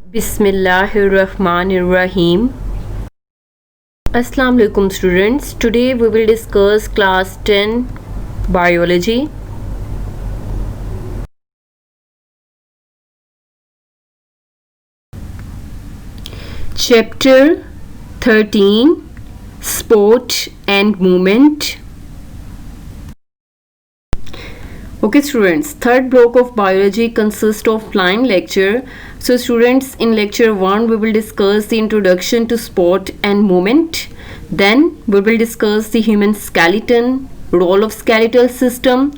Bismillahirrahmanirrahim. Assalamu alaikum students. Today we will discuss class 10 biology. Chapter 13 Sport and Movement. Okay students, third block of biology consists of flying lecture. So students, in lecture 1 we will discuss the introduction to sport and movement. Then we will discuss the human skeleton, role of skeletal system.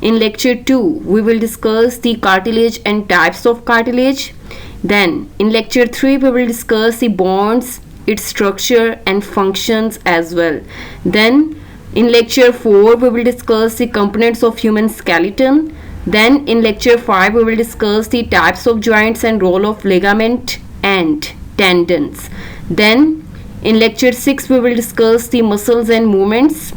In lecture 2 we will discuss the cartilage and types of cartilage. Then in lecture 3 we will discuss the bones, its structure and functions as well. Then in lecture 4 we will discuss the components of human skeleton. Then in lecture 5 we will discuss the types of joints and role of ligament and tendons. Then in lecture 6 we will discuss the muscles and movements.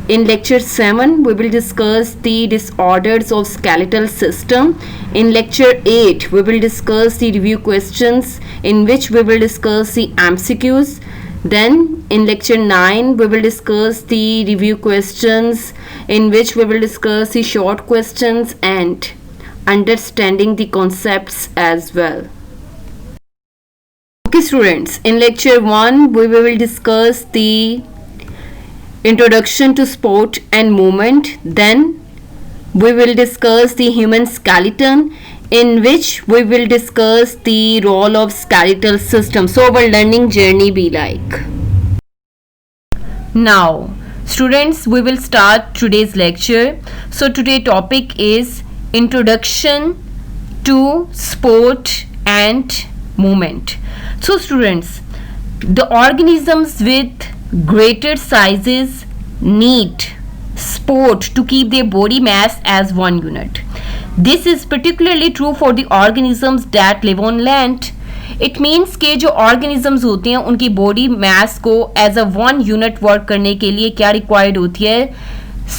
In lecture 7 we will discuss the disorders of skeletal system. In lecture 8 we will discuss the review questions, in which we will discuss the MCQs. Then in lecture 9 we will discuss the review questions, in which we will discuss the short questions and understanding the concepts as well. Okay students, in lecture 1 we will discuss the introduction to sport and movement. Then we will discuss the human skeleton, in which we will discuss the role of skeletal system. So our learning journey be like. Now students, we will start today's lecture. So today topic is introduction to sport and movement. So students, the organisms with greater sizes need sport to keep their body mass as one unit. This is particularly true for the organisms that live on land. It means कि जो organisms होते हैं उनकी body mass को as a one unit work करने के लिए क्या required होती है?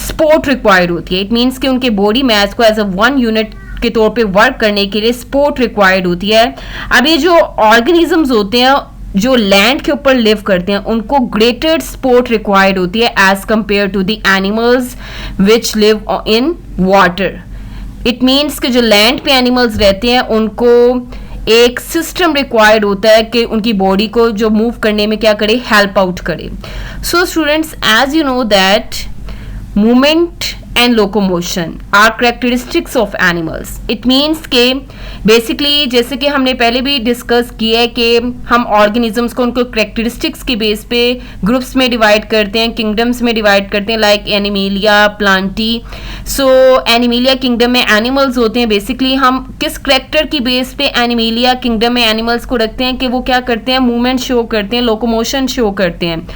Sport required होती है. It means कि उनके body mass को as a one unit के तौर पे वर्क करने के लिए sport required होती है. अब ये जो organisms होते हैं जो लैंड के ऊपर लिव करते हैं उनको ग्रेटर स्पोर्ट रिक्वायर्ड होती है as compare to the animals which live in water. It means कि जो लैंड पे एनिमल्स रहते हैं उनको एक सिस्टम रिक्वायर्ड होता है कि उनकी बॉडी को जो मूव करने में क्या करे, हेल्प आउट करे. So students, as you know that movement and locomotion are characteristics of animals. It means के बेसिकली जैसे कि हमने पहले भी डिस्कस किया है कि हम ऑर्गेनिजम्स को उनको करेक्टरिस्टिक्स के बेस पे ग्रुप्स में डिवाइड करते हैं, किंगडम्स में डिवाइड करते हैं, लाइक एनिमेलिया, प्लांटी. सो एनिमेलिया किंगडम में एनिमल्स होते हैं. बेसिकली हम किस करेक्टर की बेस पे एनिमेलिया किंगडम में एनिमल्स को रखते हैं कि वो क्या करते हैं, मूवमेंट शो करते हैं, लोकोमोशन शो करते हैं,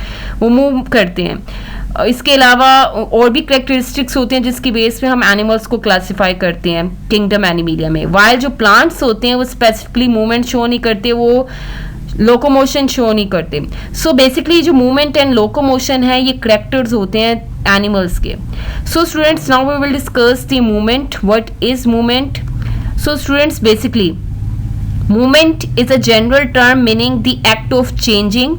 वो मूव करते हैं. इसके अलावा और भी करेक्टरिस्टिक्स होते हैं जिसकी बेस पे हम एनिमल्स को क्लासिफाई करते हैं किंगडम एनिमेलिया में. वाइल जो प्लांट्स होते हैं वो स्पेसिफिकली मूवमेंट शो नहीं करते, वो लोकोमोशन शो नहीं करते. सो बेसिकली जो मूवमेंट एंड लोकोमोशन है ये करेक्टर्स होते हैं एनिमल्स के. So students, now we will discuss the movement. What is movement? So students, basically movement is a general term meaning the act of changing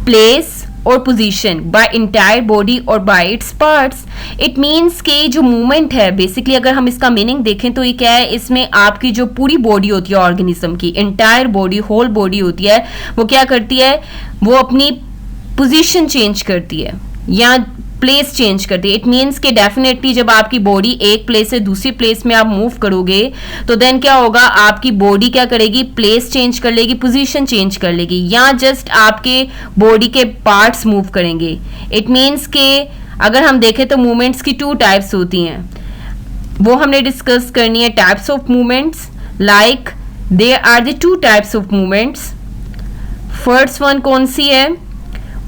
place or position by entire body or by its parts. It means कि जो movement है basically अगर हम इसका meaning देखें तो ये क्या है, इसमें आपकी जो पूरी बॉडी होती है ऑर्गेनिज्म की, इंटायर बॉडी, होल बॉडी होती है, वो क्या करती है, वो अपनी पोजीशन चेंज करती है या प्लेस चेंज करती है. इट मीन्स कि डेफिनेटली जब आपकी बॉडी एक प्लेस से दूसरी प्लेस में आप मूव करोगे तो देन क्या होगा, आपकी बॉडी क्या करेगी, प्लेस चेंज कर लेगी, पोजीशन चेंज कर लेगी, या जस्ट आपके बॉडी के पार्ट्स मूव करेंगे. इट मीन्स कि अगर हम देखें तो मूवमेंट्स की 2 टाइप्स होती हैं, वो हमने डिस्कस करनी है. Types of movements, like there are the 2 types of movements. First one कौन सी है,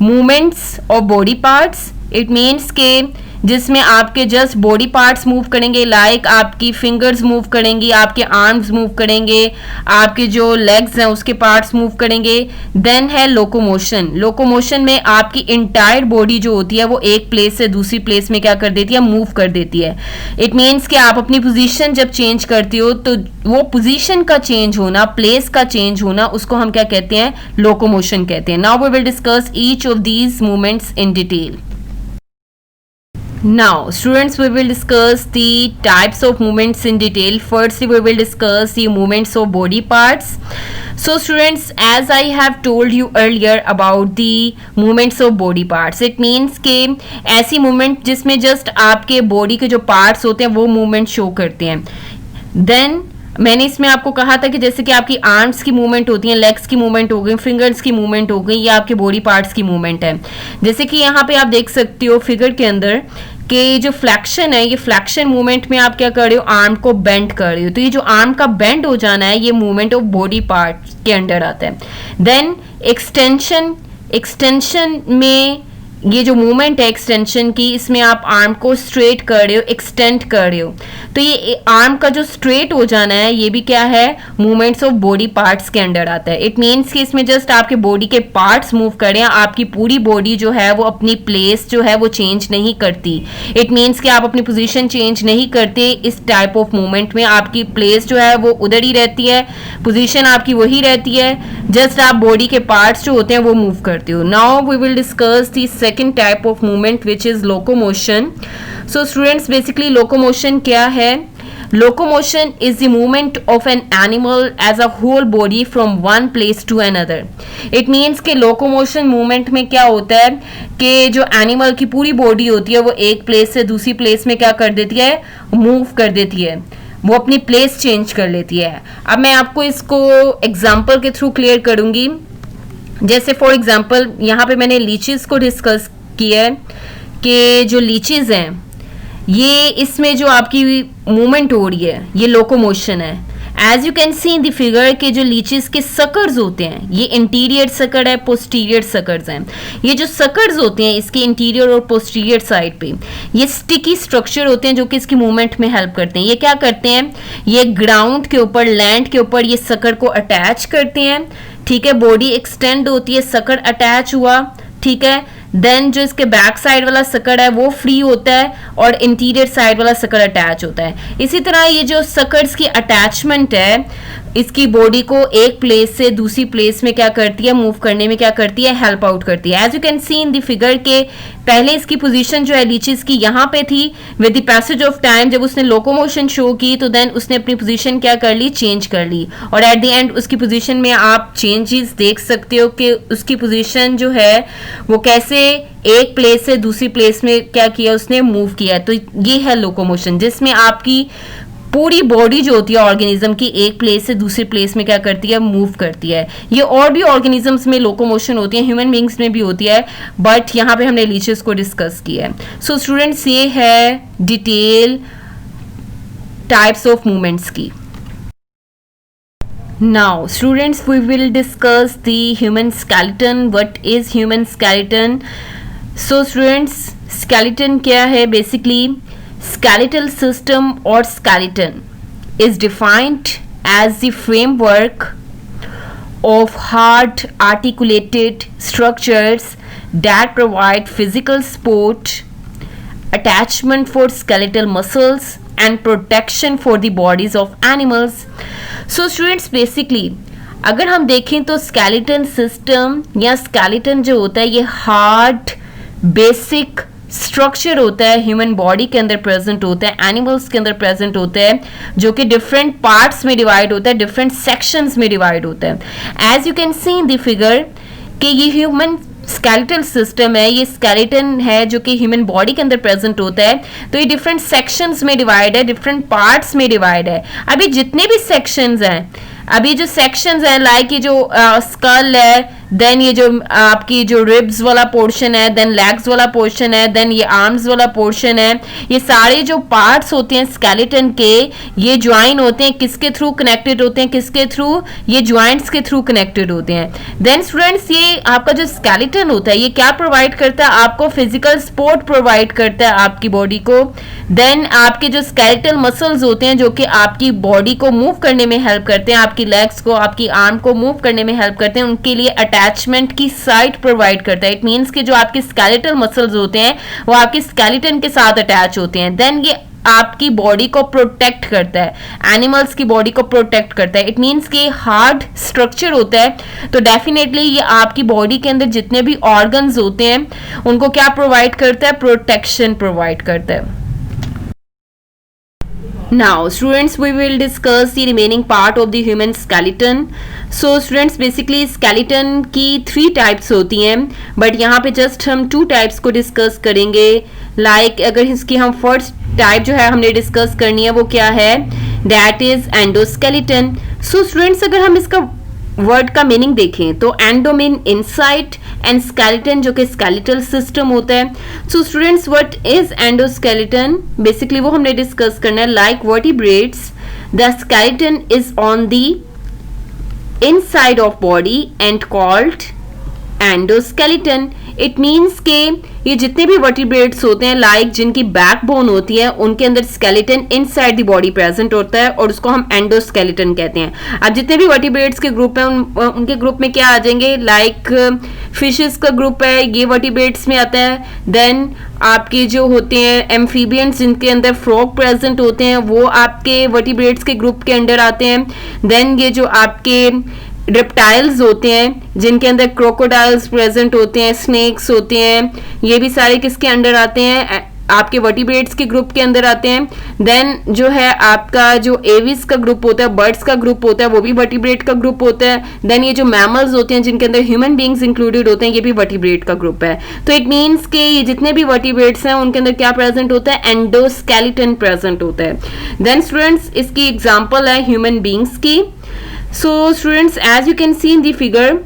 movements of body parts. It means के जिसमें आपके जस्ट बॉडी पार्ट्स मूव करेंगे, लाइक आपकी फिंगर्स मूव करेंगी, आपके आर्म्स मूव करेंगे, आपके जो लेग्स हैं उसके पार्ट्स मूव करेंगे। देन है लोकोमोशन। लोकोमोशन में आपकी इंटायर बॉडी जो होती है वो एक प्लेस से दूसरी प्लेस में क्या कर देती है, मूव कर देती है। इट मीन्स कि आप अपनी पोजीशन जब चेंज करती हो तो वो पोजीशन का चेंज होना, प्लेस का चेंज होना, उसको हम क्या कहते हैं, लोकोमोशन कहते हैं। Now we will discuss each of these movements in detail. Now, students, we will discuss the types of movements in detail. Firstly, we will discuss the movements of body parts. So, students, as I have told you earlier about the movements of body parts, it means कि ऐसी movement जिसमें just आपके body के जो parts होते हैं वो movement show करते हैं. Then मैंने इसमें आपको कहा था कि जैसे कि आपकी आर्म्स की मूवमेंट होती है, लेग्स की मूवमेंट हो गई, फिंगर्स की मूवमेंट हो गई, ये आपके बॉडी पार्ट्स की मूवमेंट है। जैसे कि यहाँ पे आप देख सकते हो फिगर के अंदर कि जो फ्लैक्शन है, ये फ्लैक्शन मूवमेंट में आप क्या कर रहे हो, आर्म को बेंड कर रहे हो। तो ये जो आर्म का बेंड हो जाना है, ये मूवमेंट ऑफ बॉडी पार्ट के अंडर आता है। देन एक्सटेंशन, एक्सटेंशन में ये जो मूवमेंट है एक्सटेंशन की, इसमें आप आर्म को स्ट्रेट कर रहे हो, एक्सटेंड कर रहे हो। तो ये आर्म का जो स्ट्रेट हो जाना है, ये भी क्या है, मूवमेंट्स ऑफ बॉडी पार्ट्स के अंडर आता है। इट मीन्स कि इसमें जस्ट आपके बॉडी के पार्ट्स मूव कर रहे हैं, आपकी पूरी बॉडी जो है वो अपनी प्लेस जो है वो चेंज नहीं करती। इट मीन्स कि आप अपनी पोजीशन चेंज नहीं करते। इस टाइप ऑफ मूवमेंट में आपकी प्लेस जो है वो उधर ही रहती है, पोजीशन आपकी वही रहती है, जस्ट आप बॉडी के पार्ट्स जो होते हैं वो मूव करते हो। Now we will discuss the second type of movement which is locomotion. So students, basically locomotion क्या है? Locomotion is the movement of an animal as a whole body from one place to another. It means कि locomotion movement में क्या होता है कि जो animal की पूरी body होती है वो एक place से दूसरी place में क्या कर देती है, move कर देती है, वो अपनी प्लेस चेंज कर लेती है। अब मैं आपको इसको एग्जाम्पल के थ्रू क्लियर करूंगी। जैसे फॉर एग्जाम्पल यहाँ पे मैंने लीचीज को डिस्कस किया है कि जो लीचीज हैं, ये इसमें जो आपकी मूवमेंट हो रही है ये लोकोमोशन है। As you can see in the figure के जो लीचीज के सकर्स होते हैं, ये इंटीरियर सकर है, पोस्टीरियर सकर्स हैं। ये जो सकर्स होते हैं इसके इंटीरियर और पोस्टीरियर साइड पे ये स्टिकी स्ट्रक्चर होते हैं जो कि इसकी मूवमेंट में हेल्प करते हैं। ये क्या करते हैं, ये ग्राउंड के ऊपर, लैंड के ऊपर ये सकर को अटैच करते हैं। ठीक है, बॉडी एक्सटेंड होती है, सकर अटैच हुआ। ठीक है, देन जो इसके बैक साइड वाला सकड़ है वो फ्री होता है और इंटीरियर साइड वाला सकड़ अटैच होता है। इसी तरह ये जो सकर्स की अटैचमेंट है इसकी बॉडी को एक प्लेस से दूसरी प्लेस में क्या करती है, मूव करने में क्या करती है, हेल्प आउट करती है। As you can see in the figure के पहले इसकी पोजीशन जो है लीचीज की यहाँ पे थी, with the passage of time जब उसने लोकोमोशन शो की तो देन उसने अपनी पोजीशन क्या कर ली, चेंज कर ली, और एट द एंड उसकी पोजीशन में आप चेंजेस देख सकते हो कि उसकी पोजीशन जो है वो कैसे एक प्लेस से दूसरी प्लेस में क्या किया, उसने मूव किया। तो ये है लोकोमोशन, जिसमें आपकी पूरी बॉडी जो होती है ऑर्गेनिज्म की एक प्लेस से दूसरी प्लेस में क्या करती है, मूव करती है। ये और भी ऑर्गेनिजम्स में लोकोमोशन होती है, ह्यूमन बींग्स में भी होती है, बट यहाँ पे हमने लीचेस को डिस्कस किया है। सो स्टूडेंट्स, ये है डिटेल टाइप्स ऑफ मूवमेंट्स की। Now students, we will discuss the human skeleton. What is human skeleton? So students, skeleton क्या है? Basically skeletal system or skeleton is defined as the framework of hard articulated structures that provide physical support, attachment for skeletal muscles and protection for the bodies of animals. So students, basically अगर हम देखें तो skeleton system या skeleton जो होता है ये hard basic structure होता है, ह्यूमन बॉडी के अंदर प्रेजेंट होता है, एनिमल्स के अंदर प्रेजेंट होता है, जो कि डिफरेंट पार्ट्स में डिवाइड होता है, डिफरेंट सेक्शंस में डिवाइड होता है। As you can see in the figure कि ये ह्यूमन स्केलेटल सिस्टम है, ये स्केलेटन है जो कि ह्यूमन बॉडी के अंदर प्रेजेंट होता है। तो ये डिफरेंट सेक्शंस में डिवाइड है, डिफरेंट पार्ट्स में डिवाइड है। अभी जितने भी सेक्शंस हैं, अभी जो सेक्शंस हैं लाइक ये जो स्कल है, देन ये जो आपकी जो रिब्स वाला पोर्शन है, देन लेग्स वाला पोर्शन है, देन ये आर्म्स वाला पोर्शन है, ये सारे जो पार्ट्स होते हैं स्केलेटन के, ये ज्वाइन होते हैं, किसके थ्रू कनेक्टेड होते हैं, किसके थ्रू, ये ज्वाइंट्स के थ्रू कनेक्टेड होते हैं। देन स्टूडेंट्स ये आपका जो स्केलेटन होता है ये क्या प्रोवाइड करता है, आपको फिजिकल सपोर्ट प्रोवाइड करता है आपकी बॉडी को। देन आपके जो स्केलेटल मसल्स होते हैं जो कि आपकी बॉडी को मूव करने में हेल्प करते हैं, आपकी लेग्स को, आपकी आर्म को मूव करने में हेल्प करते हैं, उनके लिए अटैचमेंट की साइट प्रोवाइड करता है। इट मीन्स कि जो आपके स्केलेटल मसल्स होते हैं वो आपके स्केलेटन के साथ अटैच होते हैं। देन ये आपकी बॉडी को प्रोटेक्ट करता है, एनिमल्स की बॉडी को प्रोटेक्ट करता है। इट मीन्स कि हार्ड स्ट्रक्चर होता है, तो डेफिनेटली ये आपकी बॉडी के अंदर जितने भी ऑर्गन्स होते हैं उनको क्या प्रोवाइड करता है, प्रोटेक्शन प्रोवाइड करता है। Now students, we will discuss the remaining part of the human skeleton. So students, basically skeleton की 3 types होती हैं, but यहाँ पे just हम 2 types को discuss करेंगे। Like अगर इसकी हम first type जो है हमने discuss करनी है वो क्या है, that is endoskeleton. So students, अगर हम इसका वर्ड का मीनिंग देखें तो endo mean inside and skeleton जो कि स्केलेटल सिस्टम होता है। सो students, what is endoskeleton, basically वो हमने डिस्कस करना है। Like vertebrates, the skeleton is on the inside of body and called endoskeleton. It means के ये जितने भी वर्टिब्रेट्स होते हैं, लाइक जिनकी बैकबोन होती है, उनके अंदर skeleton inside the body present होता है और उसको हम एंडोस्केलेटन कहते हैं। अब जितने भी वर्टिब्रेट्स के ग्रुप हैं उनके ग्रुप में क्या आ जाएंगे, लाइक फिशेस का ग्रुप है, ये वर्टिब्रेट्स में आता है। देन आपके जो होते हैं एम्फीबियंस जिनके अंदर फ्रॉग प्रेजेंट होते हैं वो आपके वर्टिब्रेट्स के ग्रुप के अंडर आते हैं। देन ये जो आपके रेप्टाइल्स होते हैं जिनके अंदर क्रोकोडाइल्स प्रेजेंट होते हैं, स्नेक्स होते हैं, ये भी सारे किसके अंडर आते हैं, आपके वर्टिब्रेट्स के ग्रुप के अंदर आते हैं। देन जो है आपका जो एविस का ग्रुप होता है, बर्ड्स का ग्रुप होता है, वो भी वर्टिब्रेट का ग्रुप होता है। देन ये जो मैमल्स होते हैं जिनके अंदर ह्यूमन बींग्स इंक्लूडेड होते हैं, ये भी वर्टिब्रेट का ग्रुप है। तो इट मीन्स कि ये जितने भी वर्टिब्रेट्स हैं उनके अंदर क्या प्रेजेंट होता है, एंडोस्केलेटन प्रेजेंट होता है। देन स्टूडेंट्स, इसकी एग्जाम्पल है ह्यूमन बींग्स की। So students, as you can see in the figure,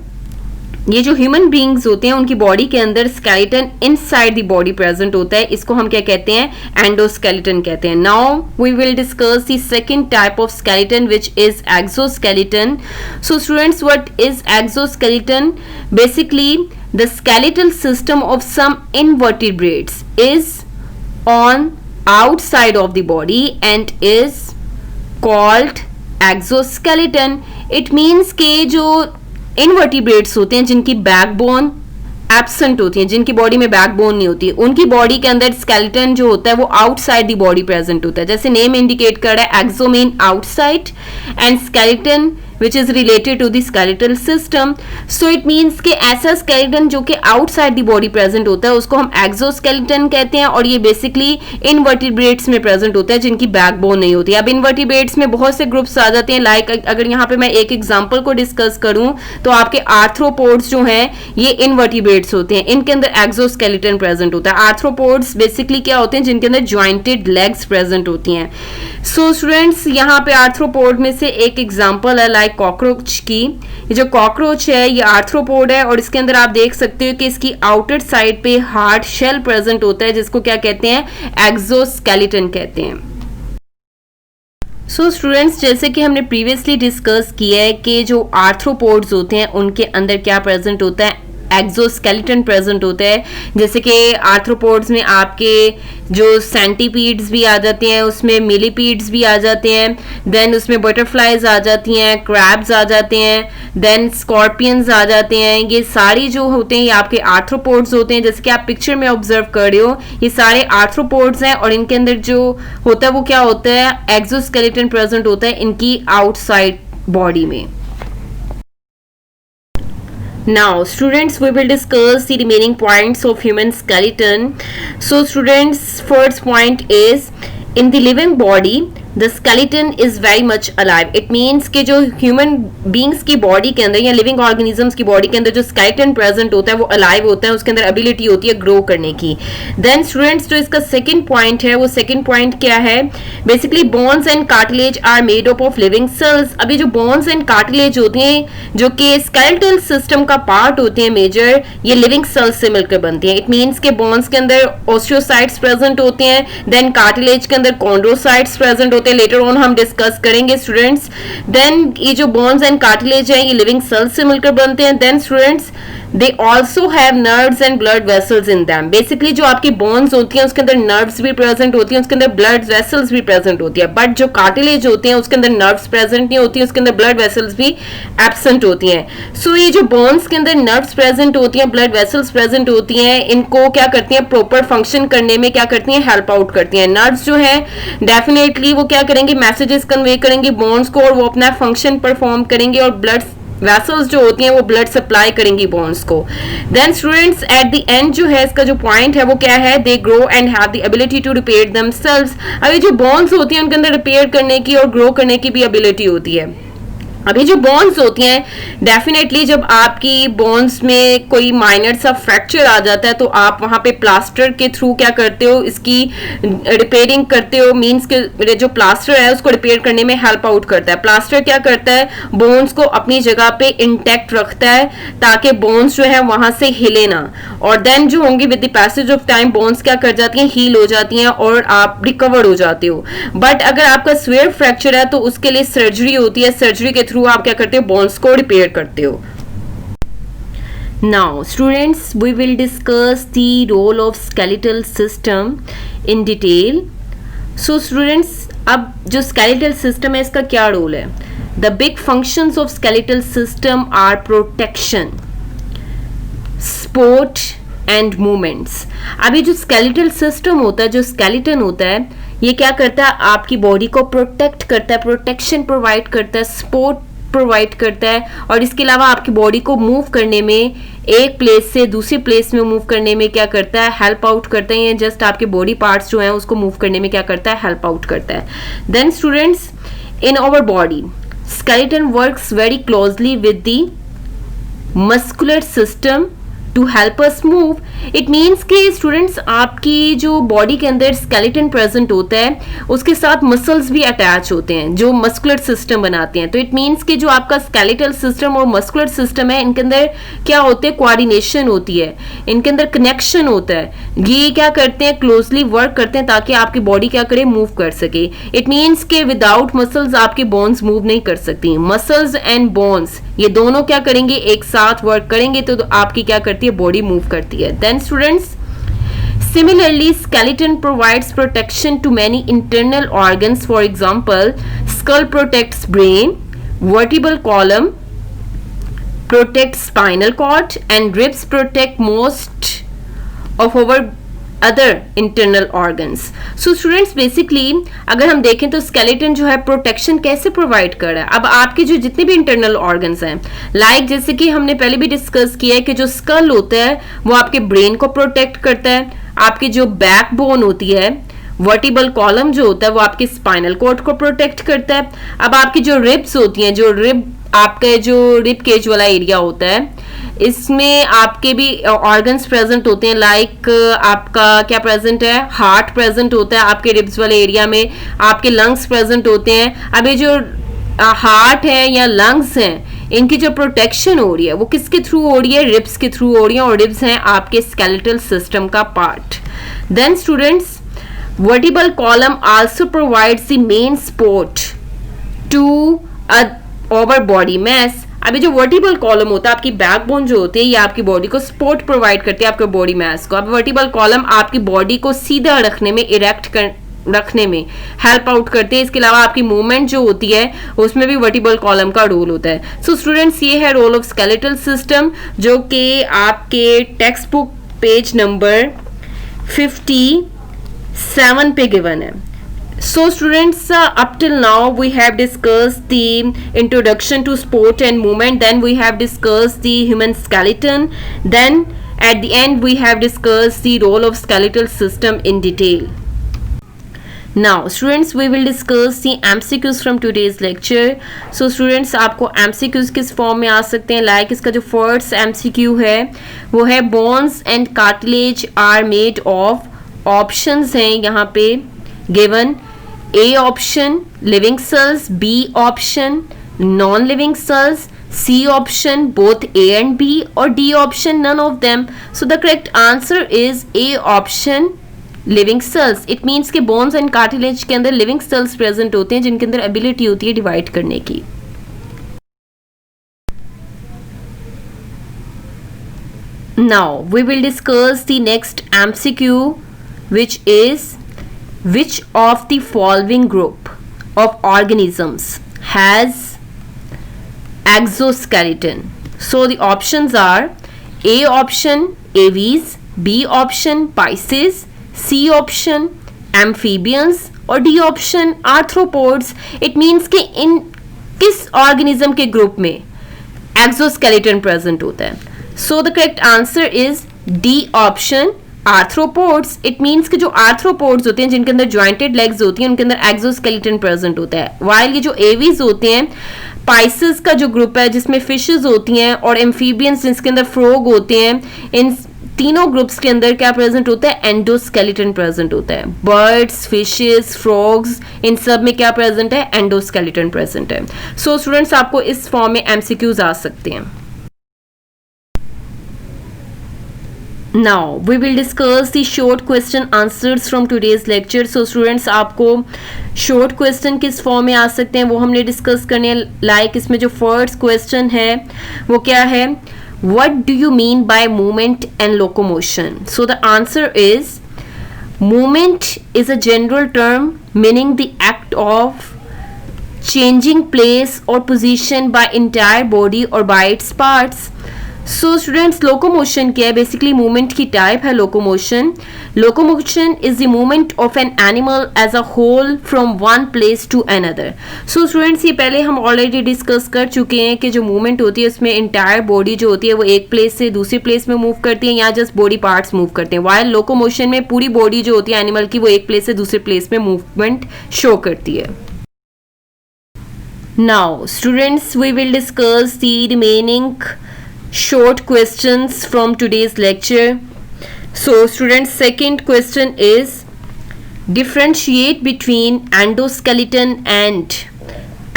ये जो ह्यूमन बींग्स होते हैं उनकी बॉडी के अंदर skeleton inside the body present होता है, इसको हम क्या कहते हैं, एंडोस्केलेटन कहते हैं। Now we will discuss the second type of skeleton which is exoskeleton. So students, what is exoskeleton, basically the skeletal system of some invertebrates is on outside of the body and is called exoskeleton. It means के जो invertebrates होते हैं जिनकी backbone absent होती है, जिनकी body में backbone नहीं होती, उनकी बॉडी के अंदर स्केलेटन जो होता है वो आउटसाइड द बॉडी प्रेजेंट होता है। जैसे नेम इंडिकेट कर रहा है, exo mean outside and skeleton which is related to the skeletal system. So it means कि ऐसा skeleton जो कि outside the body present होता है उसको हम exoskeleton कहते हैं, और ये basically invertebrates में present होता है जिनकी backbone नहीं होती। अब invertebrates में बहुत से groups आ जाते हैं, like अगर यहाँ पे मैं एक example को discuss करूँ तो आपके arthropods जो हैं ये invertebrates होते हैं, इनके अंदर exoskeleton present होता है। arthropods basically क्या होते हैं, जिनके अंदर jointed legs present होती हैं। So students, यहाँ पे arthropod में से एक example है कॉकरोच की। ये जो कॉकरोच है ये आर्थ्रोपोड है और इसके अंदर आप देख सकते हो कि इसकी आउटर साइड पे हार्ड शेल प्रेजेंट होता है जिसको क्या कहते हैं, एक्सोस्केलेटन कहते हैं। सो स्टूडेंट्स, जैसे कि हमने प्रीवियसली डिस्कस किया है कि जो आर्थ्रोपोड्स होते हैं उनके अंदर क्या प्रेजेंट होता है, एक्सोस्केलेटन प्रेजेंट होता है। जैसे कि आर्थ्रोपोड्स में आपके जो सेंटीपीड्स भी आ जाते हैं, उसमें मिलीपीड्स भी आ जाते हैं, देन उसमें बटरफ्लाइज आ जाती हैं, क्रैब्स आ जाते हैं, देन स्कॉर्पियंस आ जाते हैं। ये सारी जो होते हैं ये आपके आर्थ्रोपोड्स होते हैं। जैसे कि आप पिक्चर में ऑब्जर्व कर रहे हो, ये सारे आर्थ्रोपोड्स हैं और इनके अंदर जो होता है वो क्या होता है, एक्सोस्केलेटन प्रेजेंट होता है इनकी आउटसाइड बॉडी में। Now students, we will discuss the remaining points of human skeleton. So students, first point is, in the living body the skeleton is very much alive. It means कि जो human beings की body के अंदर या living organisms की body के अंदर जो स्केलेटन प्रेजेंट होता है वो अलाइव होता है, उसके अंदर एबिलिटी होती है ग्रो करने की. देन स्टूडेंट्स, जो इसका सेकंड पॉइंट है वो सेकंड पॉइंट क्या है? Basically bones and cartilage are made up of living cells. अभी जो बोन्स एंड कार्टिलेज होती हैं जो कि स्केलेटल सिस्टम का पार्ट होते हैं मेजर, ये लिविंग सेल्स से मिलकर बनती हैं. इट मीन्स के बोन्स के अंदर ओस्टियोसाइट्स प्रेजेंट होते हैं, देन कार्टिलेज के अंदर कॉन्ड्रोसाइट्स प्रेजेंट होते हैं. लेटर ऑन हम डिस्कस करेंगे स्टूडेंट्स. देन ये जो बोन्स एंड कार्टिलेज है ये लिविंग सेल्स से मिलकर बनते हैं. Then students, they also have nerves and blood vessels in them. Basically जो आपकी बोन्स होती हैं उसके अंदर नर्व्स भी प्रेजेंट होती हैं, उसके अंदर ब्लड वेसल्स भी प्रेजेंट होती है. बट जो कार्टिलेज होते हैं उसके अंदर नर्व्स प्रेजेंट नहीं होती हैं, उसके अंदर ब्लड वेसल्स भी एब्सेंट होती हैं. सो ये जो बोन्स के अंदर नर्व्स प्रेजेंट होती हैं, ब्लड वेसल्स प्रेजेंट होती हैं, इनको क्या करती हैं? प्रॉपर फंक्शन करने में क्या करती हैं? हेल्प आउट करती हैं. नर्व्स जो है डेफिनेटली वो क्या करेंगे? मैसेजेस कन्वे करेंगे बोन्स को और वो अपना फंक्शन परफॉर्म करेंगे, और ब्लड वेसल्स जो होती हैं वो ब्लड सप्लाई करेंगी बोन्स को. Then students, at the end जो है इसका जो पॉइंट है वो क्या है? They grow and have the ability to repair themselves. अभी जो बोन्स होती हैं उनके अंदर रिपेयर करने की और ग्रो करने की भी एबिलिटी होती है. अभी जो बोन्स होती हैं डेफिनेटली जब आपकी बोन्स में कोई माइनर सा फ्रैक्चर आ जाता है तो आप वहां पे प्लास्टर के थ्रू क्या करते हो? इसकी रिपेयरिंग करते हो. मींस के जो प्लास्टर है उसको रिपेयर करने में हेल्प आउट करता है. प्लास्टर क्या करता है? बोन्स को अपनी जगह पे इंटैक्ट रखता है ताकि बोन्स जो है वहां से हिले ना. और देन जो होंगी with the passage of time bones क्या कर जाती हैं? हील हो जाती हैं और आप रिकवर हो जाते हो. बट अगर आपका स्वेयर फ्रैक्चर है तो उसके लिए सर्जरी होती है. सर्जरी के थ्रू आप क्या करते हो? बोन्स को रिपेयर करते हो. Now students, we will discuss the role of skeletal system in detail. So students, अब जो skeletal system है इसका क्या रोल है? The big functions of skeletal system are protection, support and movements. अभी जो skeletal system होता है, जो skeleton होता है, ये क्या करता है? आपकी बॉडी को प्रोटेक्ट करता है, प्रोटेक्शन प्रोवाइड करता है, सपोर्ट प्रोवाइड करता है, और इसके अलावा आपकी बॉडी को मूव करने में, एक प्लेस से दूसरी प्लेस में मूव करने में क्या करता है? हेल्प आउट करता है. जस्ट आपके बॉडी पार्ट्स जो हैं उसको मूव करने में क्या करता है? हेल्प आउट करता है. Then students, in our body skeleton works very closely with the muscular system to help us move. It means कि स्टूडेंट्स आपकी जो बॉडी के अंदर स्केलेटन प्रेजेंट होता है उसके साथ मसल्स भी अटैच होते हैं जो मस्कुलर सिस्टम बनाते हैं. तो इट मीन्स कि जो आपका स्केलेटल सिस्टम और मस्कुलर सिस्टम है इनके अंदर क्या होते हैं? कोऑर्डिनेशन होती है, इनके अंदर कनेक्शन होता है. ये क्या करते हैं? क्लोजली वर्क करते हैं ताकि आपकी बॉडी क्या करे? मूव कर सके. इट मीन्स कि विदाउट मसल्स आपकी बोन्स मूव नहीं कर सकती. मसल्स एंड बोन्स ये दोनों क्या करेंगे? एक साथ वर्क करेंगे तो आपकी क्या करती है? बॉडी मूव करती है. Then students, similarly skeleton provides protection to many internal organs. For example, skull protects brain, vertebral column protects spinal cord, and ribs protect most of our other internal organs. So students basically अगर हम देखें तो skeleton जो है protection कैसे provide कर रहा है? अब आपके जो जितने भी इंटरनल ऑर्गन्स हैं, लाइक जैसे कि हमने पहले भी डिस्कस किया है कि जो स्कल होता है वो आपके ब्रेन को प्रोटेक्ट करता है. आपकी जो बैक बोन होती है, वर्टिबल कॉलम जो होता है वो आपके स्पाइनल कॉर्ड को प्रोटेक्ट करता है. अब आपकी जो रिब्स होती हैं, जो रिब आपका जो रिब केज वाला एरिया होता है, इसमें आपके भी ऑर्गन्स प्रेजेंट होते हैं. लाइक आपका क्या प्रेजेंट है? हार्ट प्रेजेंट होता है आपके रिब्स वाले एरिया में. आपके लंग्स प्रेजेंट होते हैं. अब ये जो हार्ट है या लंग्स हैं, इनकी जो प्रोटेक्शन हो रही है वो किसके थ्रू हो रही है? रिब्स के थ्रू हो रही है, और रिब्स हैं आपके स्केलेटल सिस्टम का part. Then students, vertebral column also provides the main support to our body mass. अभी जो वर्टिबल कॉलम होता है, आपकी बैकबोन जो होती है, ये आपकी बॉडी को सपोर्ट प्रोवाइड करती है, आपके बॉडी मास को. अब वर्टिबल कॉलम आपकी बॉडी को सीधा रखने में, इरेक्ट रखने में हेल्प आउट करते हैं. इसके अलावा आपकी मूवमेंट जो होती है उसमें भी वर्टिबल कॉलम का रोल होता है. सो स्टूडेंट्स, ये है रोल ऑफ स्केलेटल सिस्टम जो कि आपके टेक्स्ट बुक पेज नंबर 57 पे गिवन है. So students, up till now we have discussed the introduction to sport and movement, then we have discussed the human skeleton, then at the end we have discussed the role of skeletal system in detail. Now students, we will discuss the MCQs from today's lecture. So students, आपको MCQs किस form में आ सकते हैं? Like इसका जो first MCQ है वो है bones and cartilage are made of, options हैं यहाँ पे given, A option living cells, B option non living cells, C option both A and B, और D option none of them. So the correct answer is A option living cells. It means के bones and cartilage के अंदर living cells present होते हैं जिनके अंदर ability होती है डिवाइड करने की. Now we will discuss the next MCQ, which is which of the following group of organisms has exoskeleton? So the options are A option Aves, B option Pisces, C option amphibians और D option arthropods. It means कि इन किस organism के group में exoskeleton present होता है. सो the correct answer is D option arthropods. It means कि जो arthropods होते हैं जिनके अंदर ज्वाइंटेड लेग्स होती हैं उनके अंदर एक्सोस्केलेटन प्रेजेंट होता है. वाइल ये जो एवीज होते हैं, पाइसेस का जो ग्रुप है जिसमें फिशेस होती हैं, और एम्फीबियंस जिसके अंदर फ्रॉग होते हैं, इन तीनों ग्रुप्स के अंदर क्या प्रेजेंट होता है? एंडोस्केलेटन प्रेजेंट होता है. बर्ड्स, फिशेस, फ्रॉग्स, इन सब में क्या प्रेजेंट है? एंडोस्केलेटन प्रेजेंट है. सो स्टूडेंट्स, आपको इस फॉर्म में एमसीक्यूज आ सकते हैं. Now we will discuss the short question answers from today's lecture. So students, आपको short question किस फॉर्म में आ सकते हैं वो हमने डिस्कस करने. लाइक इसमें जो फर्स्ट क्वेश्चन है वो क्या है? What do you mean by movement and locomotion? So the answer is movement is a general term meaning the act of changing place or position by entire body or by its parts. So students, locomotion क्या है? Basically movement की type है locomotion. Locomotion is the movement of an animal as a whole from one place to another. So students, ये पहले हम already discuss कर चुके हैं कि जो मूवमेंट होती है उसमें इंटायर बॉडी जो होती है वो एक प्लेस से दूसरी प्लेस में मूव करती है या जस्ट बॉडी पार्ट्स मूव करते हैं. वाइल लोकोमोशन में पूरी बॉडी जो होती है एनिमल की वो एक प्लेस से दूसरे प्लेस में मूवमेंट शो करती है. Now students, we will discuss the remaining short questions from today's lecture. So students, second question is differentiate between endoskeleton and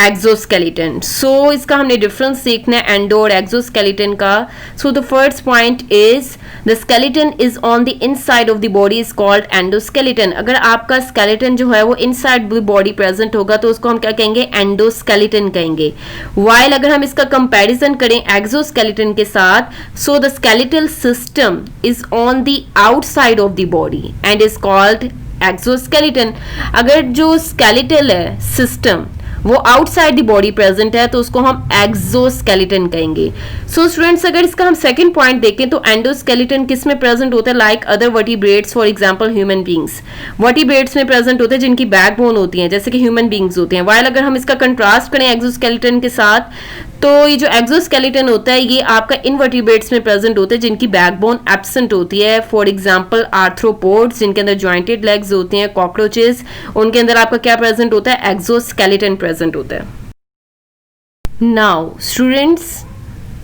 exoskeleton. So इसका हमने डिफरेंस देखना है एंडो और एक्सोस्केलेटन का. So the first point is the skeleton is on the inside of the body is called endoskeleton. अगर आपका skeleton जो है वो inside the body present होगा तो उसको हम क्या कहेंगे? endoskeleton कहेंगे. While अगर हम इसका comparison करें exoskeleton के साथ, so the skeletal system is on the outside of the body and is called exoskeleton. अगर जो skeletal है system वो आउटसाइड द बॉडी प्रेजेंट है तो उसको हम एक्सोस्केलेटन कहेंगे. सो स्टूडेंट्स, अगर इसका हम सेकंड पॉइंट देखें तो एंडोस्केलेटन किस में प्रेजेंट होता है? Like other vertebrates, for example human beings. Vertebrates में प्रेजेंट होते हैं जिनकी बैकबोन होती है जैसे कि ह्यूमन बींग्स होते हैं. वाइल अगर हम इसका कंट्रास्ट करें एक्सोस्केलेटन के साथ तो ये जो एक्सोस्केलेटन होता है ये आपका इनवर्टिब्रेट्स में प्रेजेंट होते हैं जिनकी बैकबोन एब्सेंट होती है. फॉर एग्जांपल आर्थ्रोपोड्स जिनके अंदर जॉइंटेड लेग्स होते हैं, कॉकरोचेस, उनके अंदर आपका क्या प्रेजेंट होता है? एक्सोस्केलेटन प्रेजेंट होता है. Now students,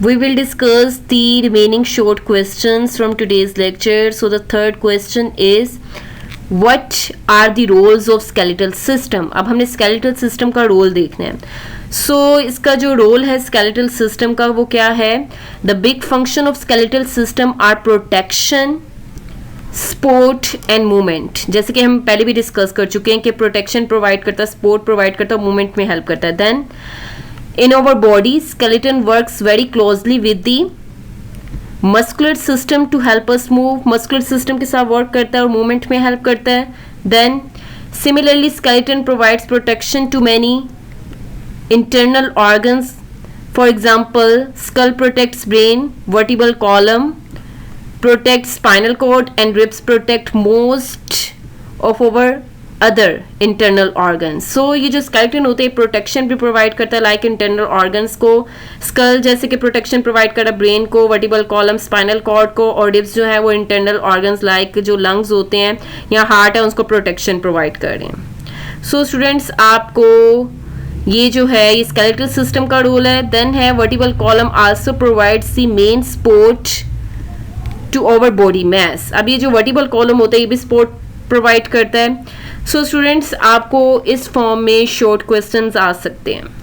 we will discuss the remaining short questions from today's lecture. So the third question is what are the roles of skeletal system? अब हमने skeletal system का रोल देखना है. सो इसका जो रोल है skeletal system का वो क्या है? The big function of skeletal system are protection, sport and movement. जैसे कि हम पहले भी डिस्कस कर चुके हैं कि प्रोटेक्शन प्रोवाइड करता है, स्पोर्ट प्रोवाइड करता है, मूवमेंट में हेल्प करता है. Then in our body skeleton works very closely with the muscular system to help us move. muscular system के साथ वर्क करता है और मूवमेंट में हेल्प करता है. then similarly skeleton provides protection to many internal organs. for example skull protects brain, vertebral column protects spinal cord and ribs protect most of our other internal organs. So ये जो skeleton होते हैं protection भी provide करता है like internal organs को. School जैसे कि प्रोटेक्शन प्रोवाइड कर रहा है ब्रेन को, वर्टिबल कॉलम स्पाइनल कॉर्ड को, और डिप्स जो है वो इंटरनल ऑर्गन्स लाइक जो लंग्स होते हैं या हार्ट है उसको प्रोटेक्शन प्रोवाइड कर रहे हैं. सो स्टूडेंट्स आपको ये जो है ये स्केलेटल सिस्टम का रोल है. देन है vertebral column also provides the main support to over body mass. अब ये जो वर्टिबल कॉलम होता है ये भी सपोर्ट प्रोवाइड करता है. सो स्टूडेंट्स आपको इस फॉर्म में शॉर्ट क्वेश्चंस आ सकते हैं.